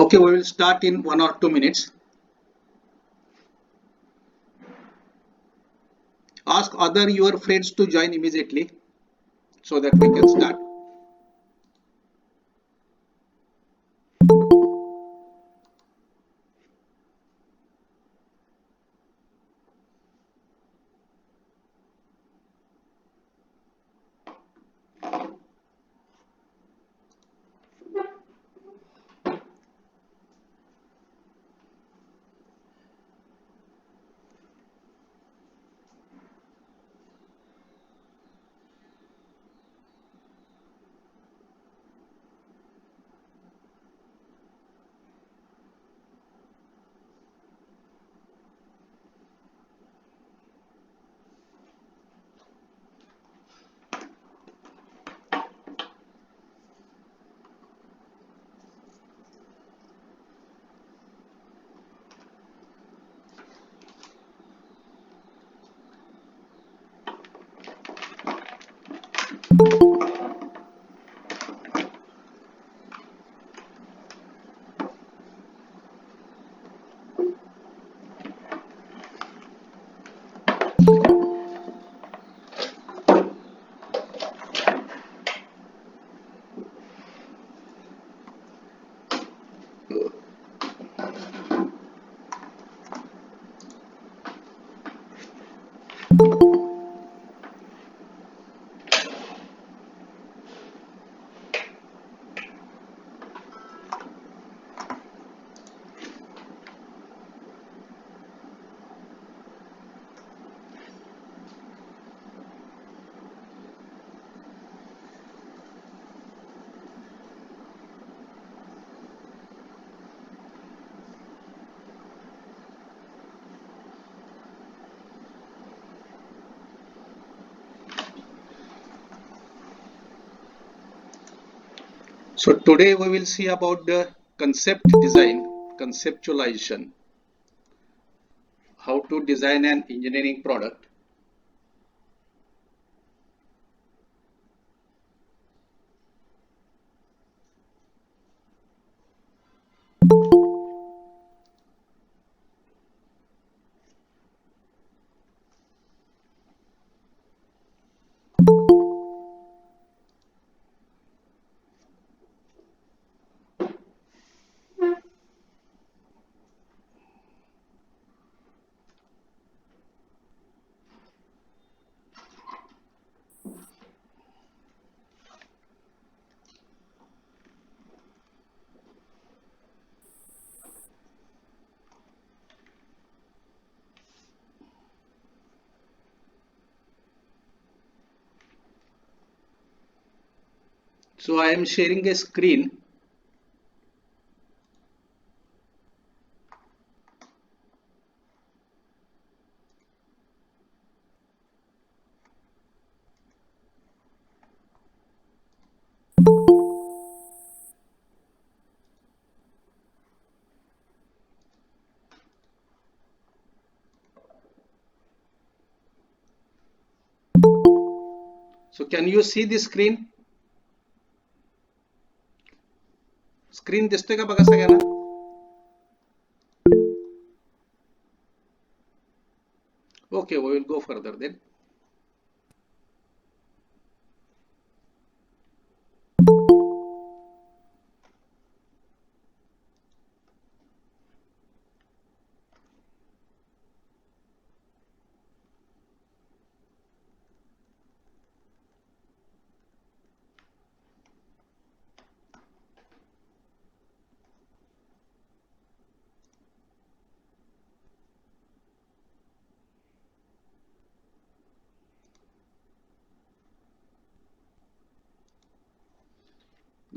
Okay, we will start in 1 or 2 minutes. Ask other your friends to join immediately so that we can start. So today we will see about the concept design, conceptualization, how to design an engineering product. So I am sharing a screen. So can you see the screen? Screen दिसतोय का बघा सगळ्यांना? Okay, we will go further then.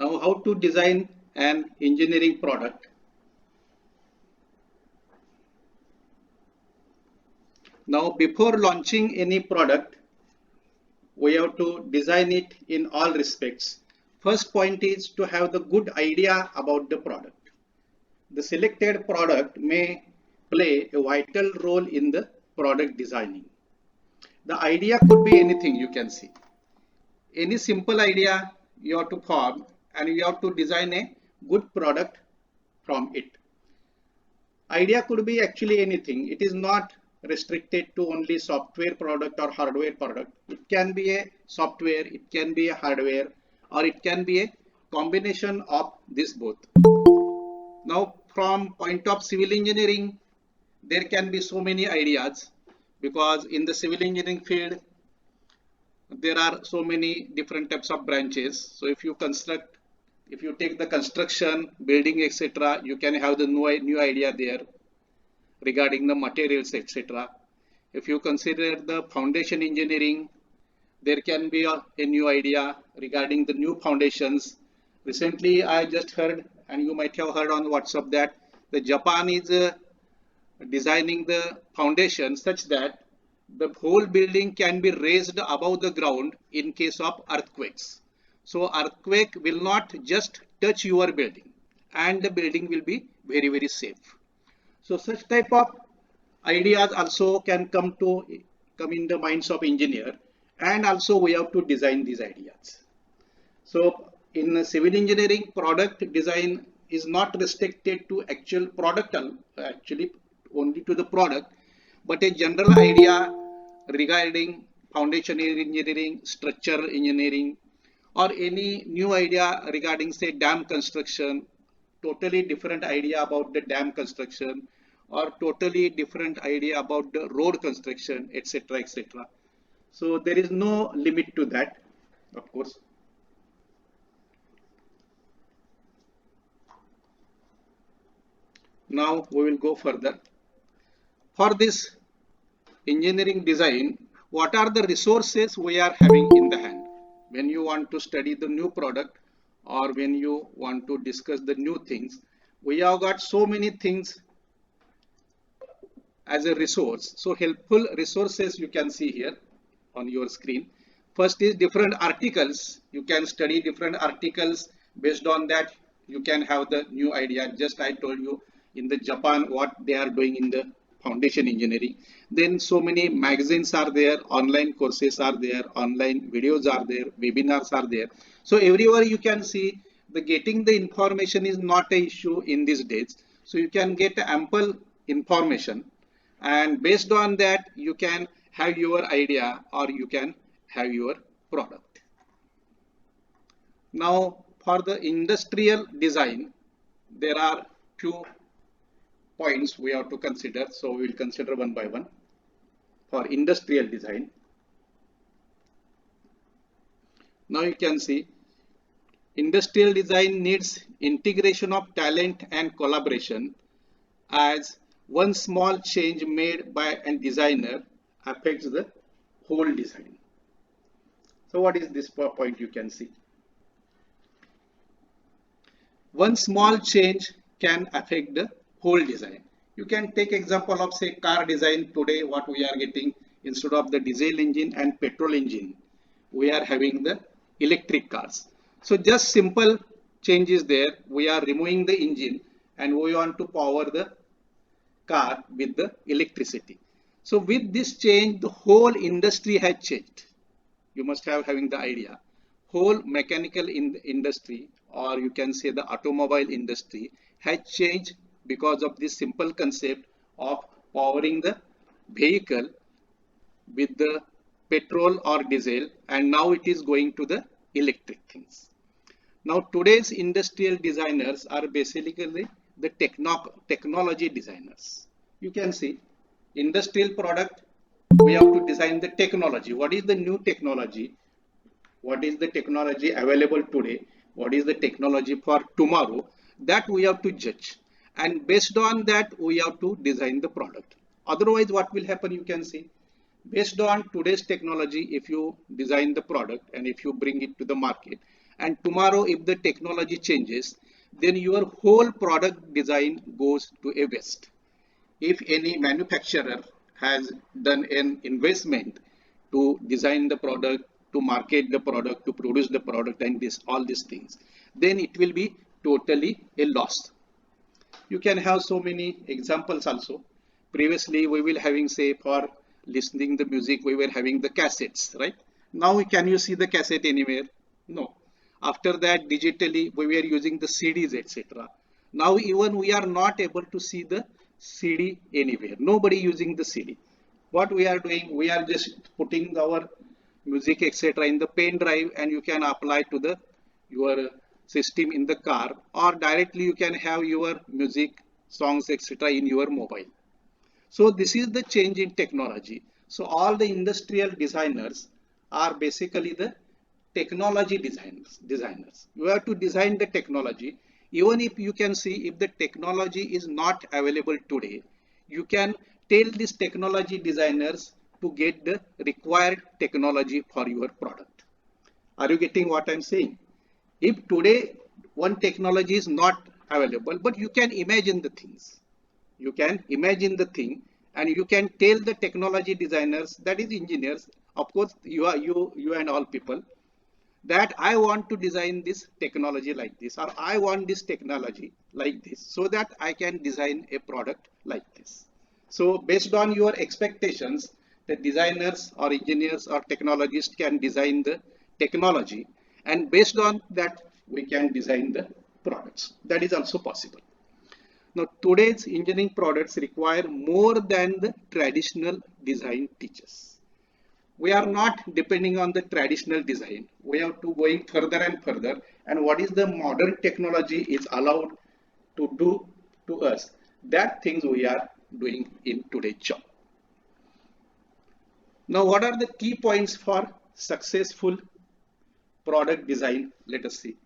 Now how to design an engineering product. Now before launching any product, we have to design it in all respects. First point is to have the good idea about the product. The selected product may play a vital role in the product designing. The idea could be anything, you can see. Any simple idea you have to form and you have to design a good product from it. Idea could be actually anything. It is not restricted to only software product or hardware product. It can be a software, it can be a hardware, or it can be a combination of this both. Now, from point of civil engineering, there can be so many ideas, because in the civil engineering field, there are so many different types of branches. So if you take the construction, building, etc., you can have the new idea there regarding the materials, etc. If you consider the foundation engineering, there can be a new idea regarding the new foundations. Recently, I just heard, and you might have heard on WhatsApp, that the Japan is designing the foundation such that the whole building can be raised above the ground in case of earthquakes. So earthquake will not just touch your building, and the building will be very, very safe. So such type of ideas also can come in the minds of engineer, and also we have to design these ideas. So in civil engineering, product design is not restricted to actual product, actually only to the product, but a general idea regarding foundation engineering, structural engineering, or any new idea regarding, say, dam construction, totally different idea about the dam construction, or totally different idea about the road construction, etc., etc. So there is no limit to that, of course. Now we will go further. For this engineering design, what are the resources we are having in the hand when you want to study the new product, or when you want to discuss the new things? We have got so many things as a resource. So helpful resources you can see here on your screen. First is different articles. You can study different articles. Based on that, you can have the new idea. Just I told you in the Japan what they are doing in the foundation engineering. Then so many magazines are there, online courses are there, online videos are there, webinars are there. So everywhere you can see the getting the information is not an issue in these days. So you can get ample information, and based on that you can have your idea, or you can have your product. Now for the industrial design, there are few points we have to consider, so we will consider one by one. For industrial design, now you can see industrial design needs integration of talent and collaboration, as one small change made by a designer affects the whole design. So what is this point you can see? One small change can affect the whole design. You can take example of, say, car design. Today what we are getting, instead of the diesel engine and petrol engine, we are having the electric cars. So just simple changes there. We are removing the engine and we want to power the car with the electricity. So with this change, the whole industry has changed. You must have having the idea. Whole mechanical industry, or you can say the automobile industry, has changed because of this simple concept of powering the vehicle with the petrol or diesel, and now it is going to the electric things. Now today's industrial designers are basically the technology designers. You can see industrial product, we have to design the technology. What is the new technology? What is the technology available today? What is the technology for tomorrow? That we have to judge, and based on that we have to design the product. Otherwise what will happen, you can see, based on today's technology, if you design the product and if you bring it to the market, and tomorrow if the technology changes, then your whole product design goes to a waste. If any manufacturer has done an investment to design the product, to market the product, to produce the product, and all these things, then it will be totally a loss. You can have so many examples also. Previously we will having, say, for listening the music, we were having the cassettes, right? Now can you see the cassette anywhere? No. After that digitally we were using the CDs, etc. Now even we are not able to see the CD anywhere. Nobody using the CD. What we are doing, we are just putting our music etc. in the pen drive, and you can apply to the your system in the car, or directly you can have your music, songs etc. in your mobile. So this is the change in technology. So all the industrial designers are basically the technology designers. You have to design the technology. Even if you can see, if the technology is not available today, you can tell these technology designers to get the required technology for your product. Are you getting what I'm saying? If today one technology is not available, but you can imagine the things. You can imagine the thing, and you can tell the technology designers, that is engineers, of course, you and all people, that I want to design this technology like this, or I want this technology like this, so that I can design a product like this. So based on your expectations, the designers or engineers or technologists can design the technology, and based on that we can design the products. That is also possible. Now today's engineering products require more than the traditional design teaches. We are not depending on the traditional design. We have to going further and further, and what is the modern technology is allowed to do to us, that things we are doing in today's job. Now what are the key points for successful product design? Let us see.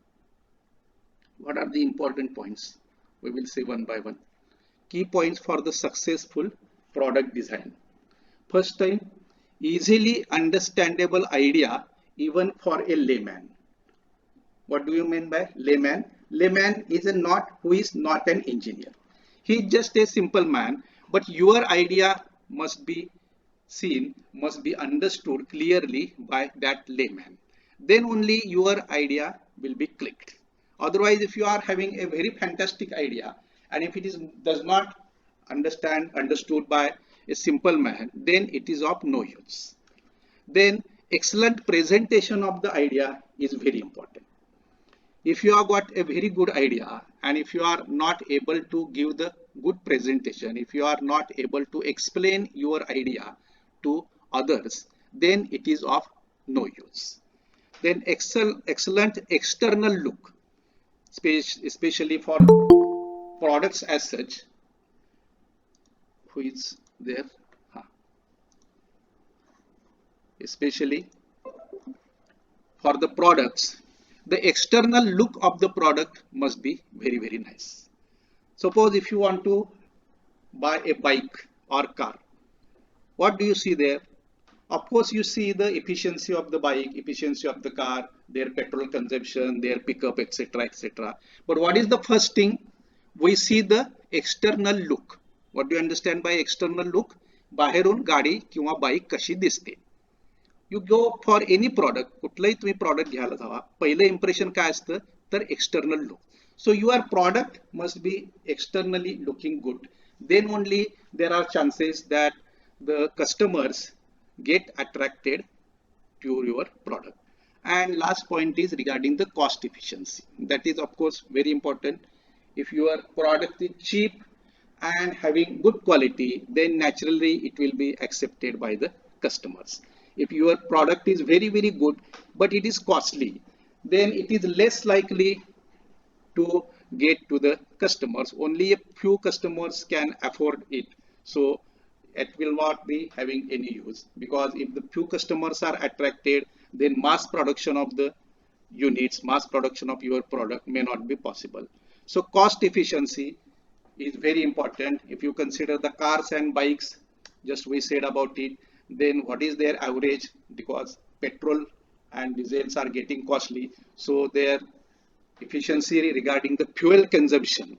What are the important points? We will see one by one. Key points for the successful product design. First time, easily understandable idea even for a layman. What do you mean by layman? Layman is who is not an engineer. He is just a simple man, but your idea must be seen, must be understood clearly by that layman. Then only your idea will be clicked. Otherwise, if you are having a very fantastic idea, and if it does not understood by a simple man, then it is of no use. Then excellent presentation of the idea is very important. If you have got a very good idea, and if you are not able to give the good presentation, if you are not able to explain your idea to others, then it is of no use. Then excellent external look, especially for products as such. Who is there? Especially for the products, the external look of the product must be very, very nice. Suppose if you want to buy a bike or car, what do you see there? Of course, you see the efficiency of the bike, efficiency of the car, their petrol consumption, their pickup, etc., etc. But what is the first thing? We see the external look. What do you understand by external look? बाहेरून गाडी किंवा bike कशी दिसते. You go for any product, कुठलाही तुम्ही product घ्यायला जावा, पहिलं impression काय असतं तर external look. So your product must be externally looking good. Then only there are chances that the customers get attracted to your product. And last point is regarding the cost efficiency. That is of course very important. If your product is cheap and having good quality, then naturally it will be accepted by the customers. If your product is very, very good, but it is costly, then it is less likely to get to the customers. Only a few customers can afford it. So it will not be having any use, because if the few customers are attracted, then mass production of the units, mass production of your product may not be possible. So cost efficiency is very important. If you consider the cars and bikes, just we said about it, then what is their average, because petrol and diesels are getting costly, so their efficiency regarding the fuel consumption,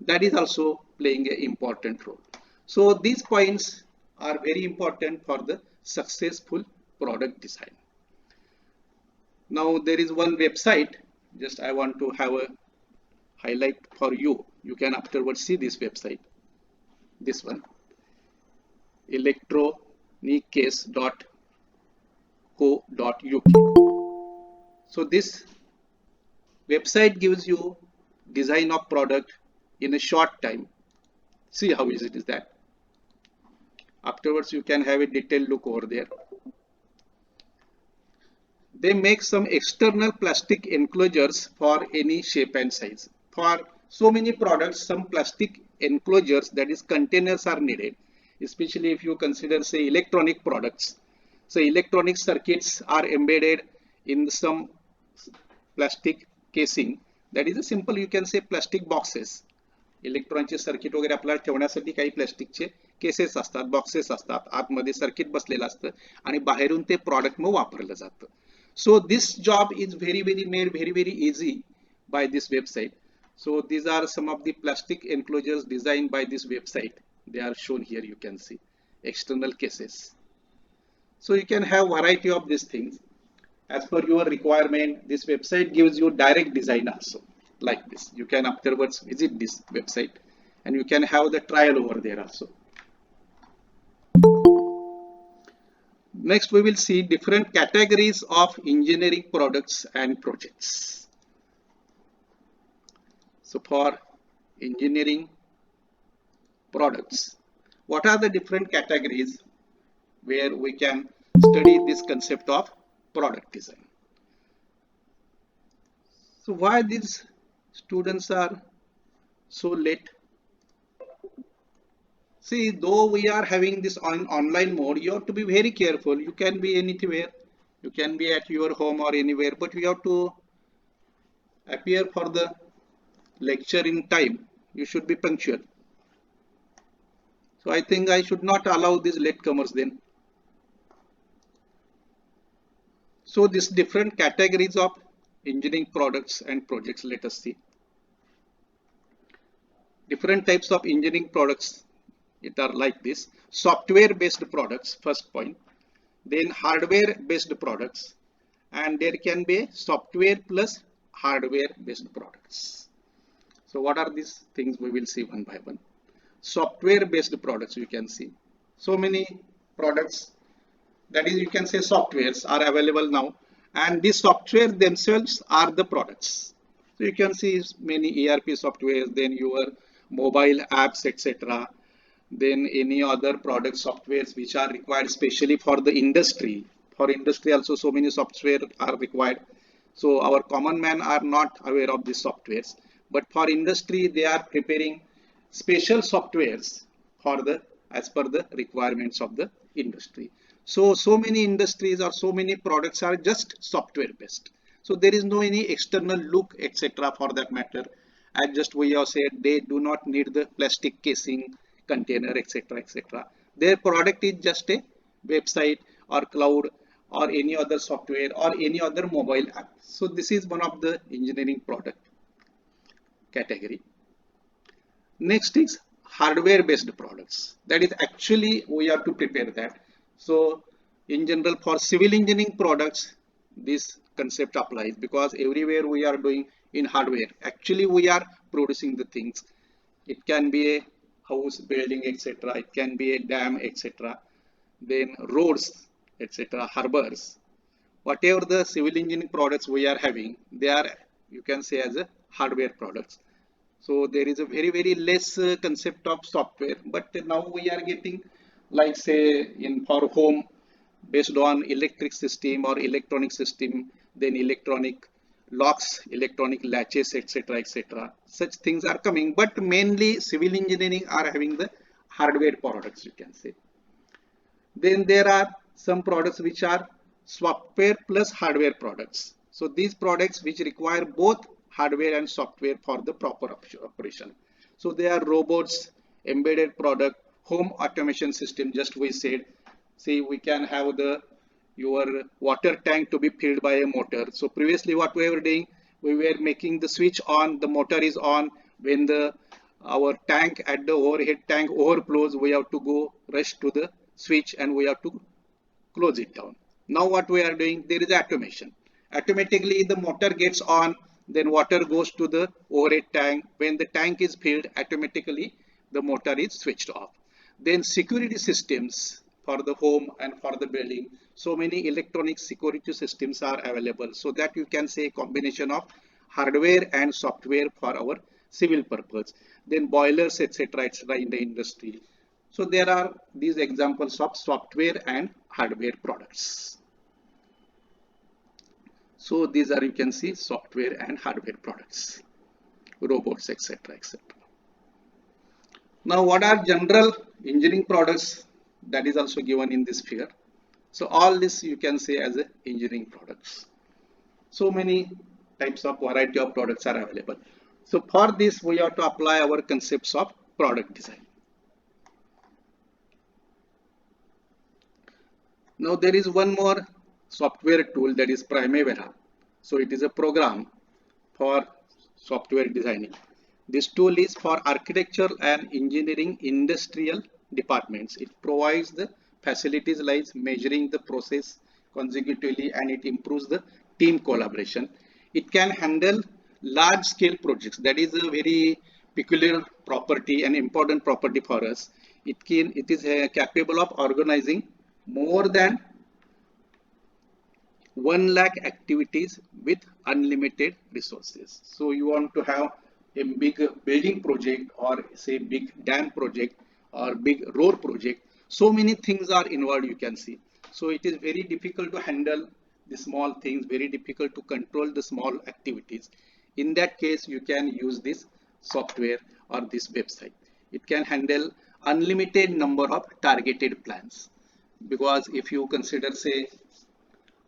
that is also playing an important role. So these points are very important for the successful product design. Now there is one website, just I want to have a highlight for you. You can afterwards see this website, this one, electroniccase.co.uk. So this website gives you design of product, in a short time. See how easy it is that. Afterwards, you can have a detailed look over there. They make some external plastic enclosures for any shape and size. For so many products, some plastic enclosures, that is containers, are needed, especially if you consider, say, electronic products. So electronic circuits are embedded in some plastic casing. That is a simple, you can say, plastic boxes. इलेक्ट्रॉनचे circuit वगैरे आपल्याला ठेवण्यासाठी काही प्लास्टिकचे cases असतात, boxes असतात, आतमध्ये circuit बसलेलं असतं आणि बाहेरून ते प्रॉडक्ट मग वापरलं जातं. So this job is very made very easy by this website. So these are some of the plastic enclosures designed by this website. They are shown here, you can see external cases. So you can have variety of these things as per your requirement. This website gives you direct design also, like this. You can afterwards visit this website and you can have the trial over there also. Next, we will see different categories of engineering products and projects. So for engineering products, what are the different categories where we can study this concept of product design? So why these students are so late? See, though we are having this online mode, you have to be very careful. You can be anywhere, you can be at your home or anywhere, but you have to appear for the lecture in time. You should be punctual. So I think I should not allow these latecomers then. So these different categories of engineering products and projects, let us see. Different types of engineering products, it are like this. Software based products, first point. Then hardware based products, and there can be software plus hardware based products. So what are these things? We will see one by one. Software based products, you can see so many products, that is, you can say, softwares are available now, and these software themselves are the products. So you can see many ERP softwares, then your mobile apps, etc. Then any other product softwares which are required specially for the industry. For industry also so many software are required. So our common man are not aware of these softwares, but for industry they are preparing special softwares for the as per the requirements of the industry. So many industries or so many products are just software based. So there is no any external look, etc. for that matter. As just we have said, they do not need the plastic casing, container, etc. Their product is just a website or cloud or any other software or any other mobile app. So this is one of the engineering product category. Next is hardware based products. That is actually we have to prepare that. So in general for civil engineering products, this concept applies because everywhere we are doing in hardware. Actually we are producing the things. It can be a house, building, etc. It can be a dam, etc. Then roads, etc. Harbors. Whatever the civil engineering products we are having, they are, you can say, as a hardware products. So there is a very less concept of software, but now we are getting, like say in for home, based on electric system or electronic system, then electronic locks, electronic latches, etc. Such things are coming, but mainly civil engineering are having the hardware products, you can say. Then there are some products which are software plus hardware products. So these products which require both hardware and software for the proper operation. So they are robots, embedded product, home automation system, just we said. See, we can have your water tank to be filled by a motor. So previously what we were doing, we were making the switch on, the motor is on. When our tank at the overhead tank overflows, we have to go rush to the switch and we have to close it down. Now what we are doing, there is automation. Automatically the motor gets on, then water goes to the overhead tank. When the tank is filled, automatically the motor is switched off. Then security systems for the home and for the building. So many electronic security systems are available. So that you can say combination of hardware and software for our civil purpose, then boilers, etc., etc., in the industry. So there are these examples of software and hardware products. So these are, you can see, software and hardware products, robots, etc., etc. Now, what are general engineering products? That is also given in this figure. So all this you can say as a engineering products. So many types of variety of products are available. So for this we have to apply our concepts of product design. Now there is one more software tool, that is Primavera. So it is a program for software designing. This tool is for architectural and engineering industrial departments. It provides the facilities like measuring the process consecutively, and it improves the team collaboration. It can handle large scale projects. That is a very peculiar property and important property for us. It is capable of organizing more than 1 lakh activities with unlimited resources. So you want to have a big building project, or say big dam project, or big road project. So many things are involved, you can see. So it is very difficult to handle the small things, very difficult to control the small activities. In that case, you can use this software or this website. It can handle unlimited number of targeted plans, because if you consider, say,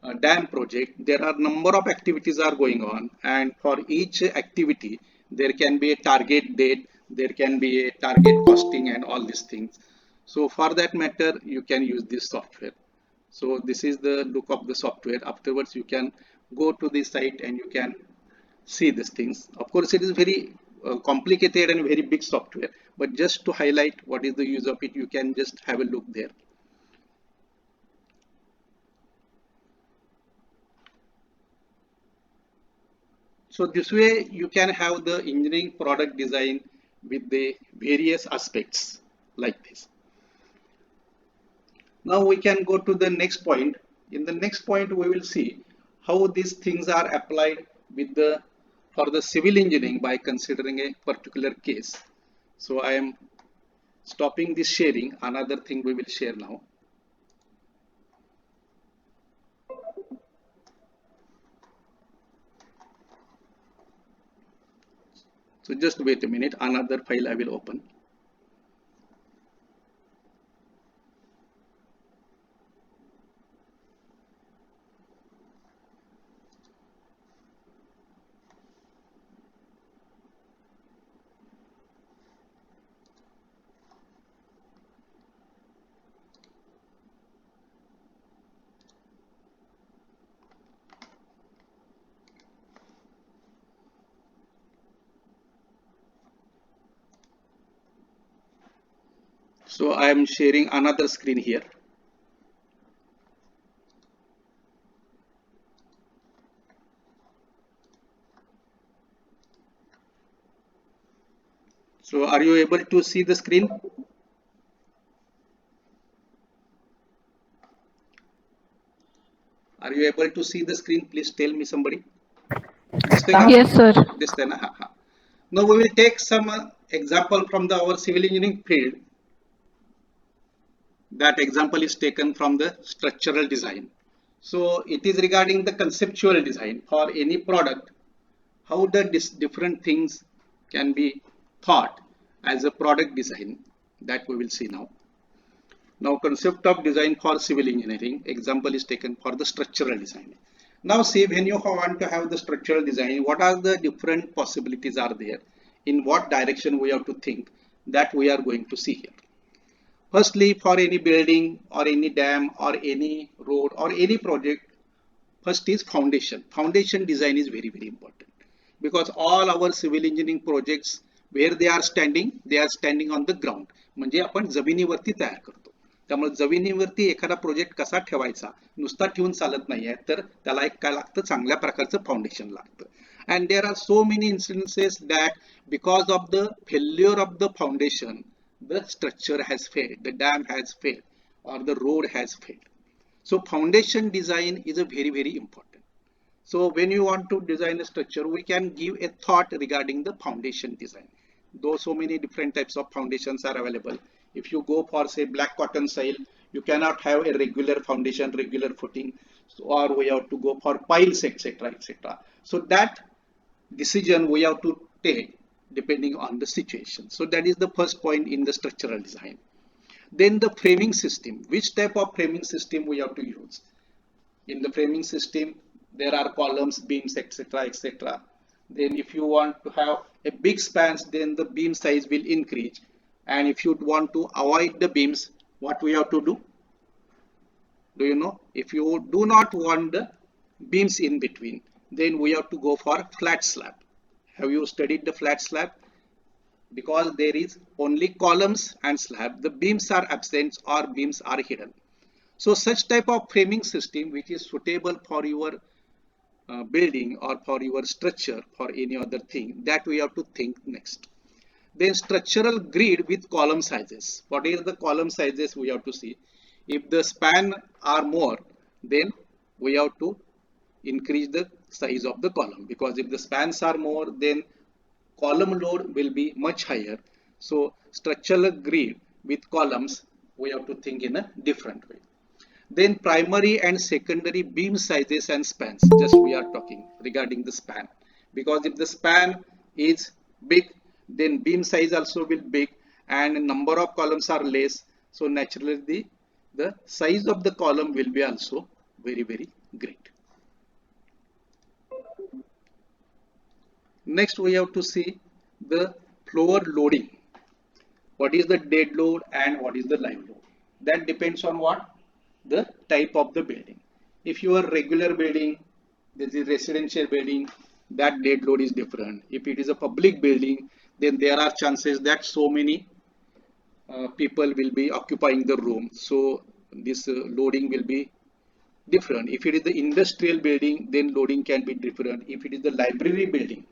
a dam project, there are number of activities are going on, and for each activity there can be a target date, there can be a target costing, and all these things. So for that matter, you can use this software. So this is the look of the software. Afterwards you can go to the site and you can see these things. Of course, it is very complicated and very big software, but just to highlight what is the use of it, you can just have a look there. So this way you can have the engineering product design with the various aspects like this. Now we can go to the next point. In the next point we will see how these things are applied with for the civil engineering by considering a particular case. So I am stopping this sharing. Another thing we will share now. So just wait a minute, another file I will open. So I am sharing another screen here. So are you able to see the screen? Are you able to see the screen? Please tell me, somebody. Yes, sir. Now we will take some example from our civil engineering field. That example is taken from the structural design. So it is regarding the conceptual design for any product, how the different things can be thought as a product design, that we will see now. Now concept of design for civil engineering, example is taken for the structural design. Now see, when you want to have the structural design, what are the different possibilities are there, in what direction we have to think, that we are going to see here. Firstly, for any building or any dam or any road or any project, first is foundation. Foundation design is very, very important, because all our civil engineering projects, where they are standing on the ground. म्हणजे आपण जमिनीवरती तयार करतो. त्यामुळे जमिनीवरती एखादा project कसा ठेवायचा, नुसता ठेवून चालत नाहीये, तर त्याला एक काय लागतं, चांगल्या प्रकारचं फाउंडेशन लागतं. And there are so many instances that because of the failure of the foundation, the structure has failed, the dam has failed, or the road has failed. So foundation design is a very, very important. So when you want to design a structure, we can give a thought regarding the foundation design. Though so many different types of foundations are available. If you go for say black cotton soil, you cannot have a regular foundation, regular footing, or we have to go for piles, etc., etc. So that decision we have to take depending on the situation. So that is the first point in the structural design. Then the framing system. Which type of framing system we have to use? In the framing system, there are columns, beams, etc., etc. Then if you want to have a big spans, then the beam size will increase. And if you want to avoid the beams, what we have to do? Do you know? If you do not want the beams in between, then we have to go for flat slab. Have you studied the flat slab? Because there is only columns and slab, the beams are absent or beams are hidden. So such type of framing system which is suitable for your building or for your structure for any other thing, that we have to think next. Then structural grid with column sizes. What is the column sizes we have to see? If the span are more, then we have to increase the size of the column, because if the spans are more, then column load will be much higher. So structural grid with columns we have to think in a different way. Then primary and secondary beam sizes and spans. Just we are talking regarding the span, because if the span is big, then beam size also will big and number of columns are less. So naturally the size of the column will be also very great. Next we have to see the floor loading. What is the dead load and what is the live load? That depends on what? The type of the building. If you are regular building, this is residential building, that dead load is different. If it is a public building, then there are chances that so many people will be occupying the room. So this loading will be different. If it is the industrial building, then loading can be different. If it is the library building,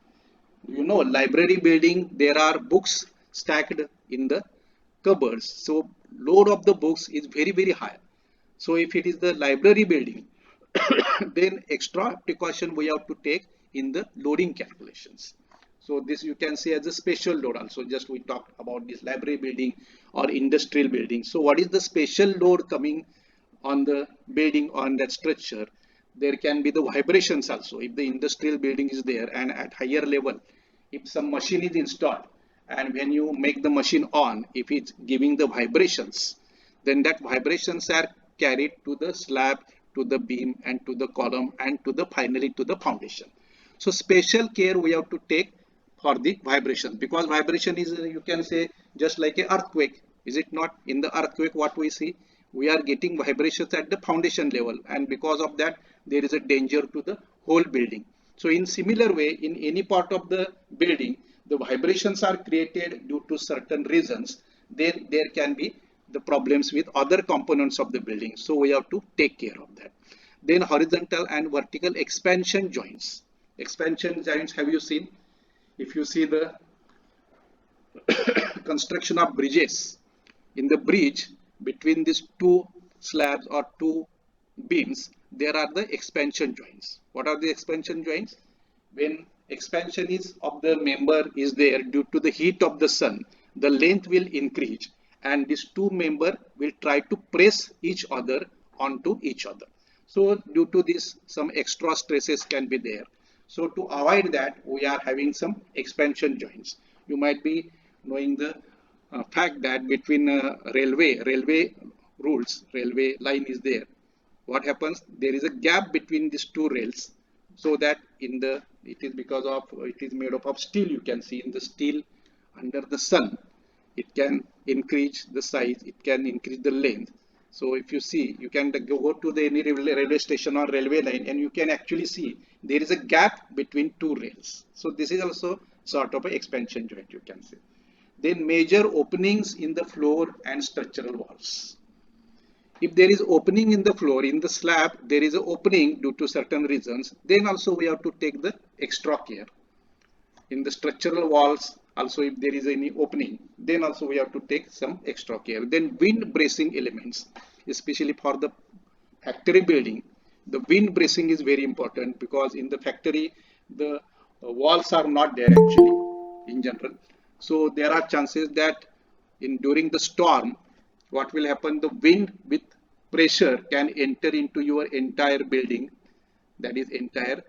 you know, library building, there are books stacked in the cupboards. So load of the books is very high. So if it is the library building, then extra precaution we have to take in the loading calculations. So this you can say as a special load also. Just we talked about this library building or industrial building. So what is the special load coming on the building, on that structure? There can be the vibrations also. If the industrial building is there and at higher level, if some machine is installed and when you make the machine on, if it's giving the vibrations, then that vibrations are carried to the slab, to the beam and to the column and to the finally to the foundation. So special care we have to take for the vibration, because vibration is, you can say, just like an earthquake. Is it not? In the earthquake what we see, we are getting vibrations at the foundation level, and because of that there is a danger to the whole building. So in similar way, in any part of the building, the vibrations are created due to certain reasons, then there can be the problems with other components of the building. So we have to take care of that. Then horizontal and vertical expansion joints. Expansion joints, have you seen? If you see the construction of bridges, in the bridge between these two slabs or two beams, there are the expansion joints. What are the expansion joints? When expansion is of the member is there, due to the heat of the sun, the length will increase and these two member will try to press each other onto each other. So due to this, some extra stresses can be there. So to avoid that, we are having some expansion joints. You might be knowing the fact that between railway rules, railway line is there. What happens? There is a gap between these two rails, so that in the, it is because of, it is made up of steel. You can see in the steel under the sun, it can increase the size, it can increase the length. So if you see, you can go to the any railway station or railway line and you can actually see there is a gap between two rails. So this is also sort of an expansion joint, you can say. Then major openings in the floor and structural walls. If there is opening in the floor, in the slab, there is an opening due to certain reasons, then also we have to take the extra care. In the structural walls, also if there is any opening, then also we have to take some extra care. Then wind bracing elements, especially for the factory building, The wind bracing is very important because in the factory, the walls are not there actually in general. So there are chances that during the storm, what will happen? The wind with pressure can enter into your entire building, that is entire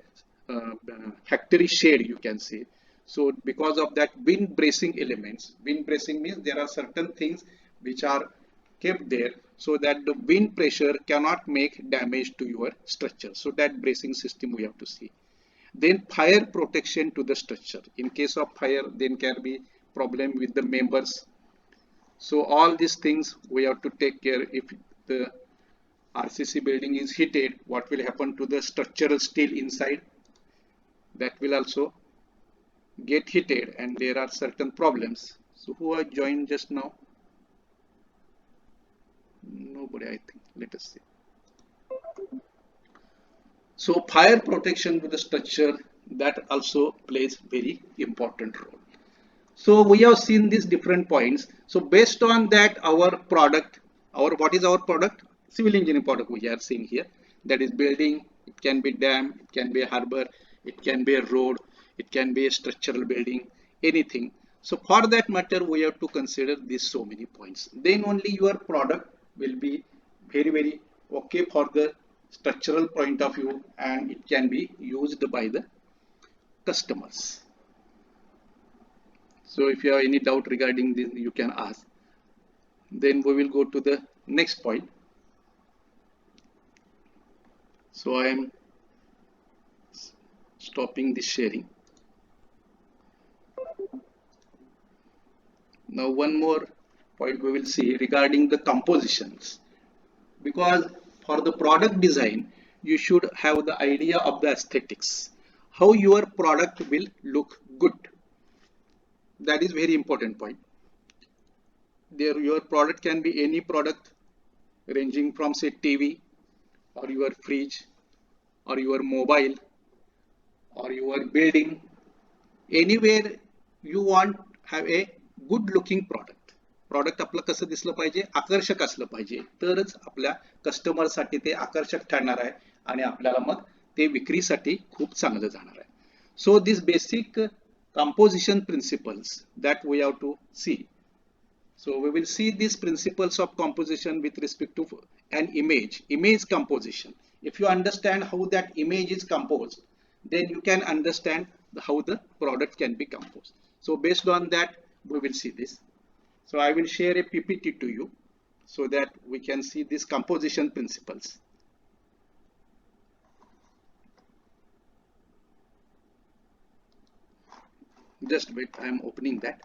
factory shade, you can say. So because of that wind bracing elements, wind bracing means there are certain things which are kept there so that the wind pressure cannot make damage to your structure. So that bracing system we have to see. Then fire protection to the structure. In case of fire, then can be problem with the members. So all these things we have to take care. If the RCC building is heated, what will happen to the structural steel inside? That will also get heated and there are certain problems. So who are joined just now? Nobody, I think. Let us see. So fire protection with the structure, that also plays very important role. So we have seen these different points. So based on that, our product, what is our product? Civil engineering product we are seeing here. That is building. It can be dam, it can be a harbor, it can be a road, it can be a structural building, anything. So for that matter, we have to consider these so many points. Then only your product will be very okay for the structural point of view and it can be used by the customers. So if you have any doubt regarding this, you can ask. Then we will go to the next point. So I am stopping the sharing. Now one more point we will see regarding the compositions. Because for the product design, you should have the idea of the aesthetics. How your product will look good. That is very important point. There your product can be any product ranging from say TV or your fridge or your mobile or your building. Anywhere you want have a good looking product. Product आपलं कसं दिसलं पाहिजे, आकर्षक असलं पाहिजे, तरच आपल्या कस्टमरसाठी ते आकर्षक ठरणार आहे आणि आपल्याला मग ते विक्रीसाठी खूप चांगलं जाणार आहे. So this basic composition principles that we have to see. So we will see these principles of composition with respect to an image composition. If you understand how that image is composed, then you can understand how the product can be composed. So based on that, we will see this. So I will share a PPT to you so that we can see these composition principles. Just wait, I am opening that.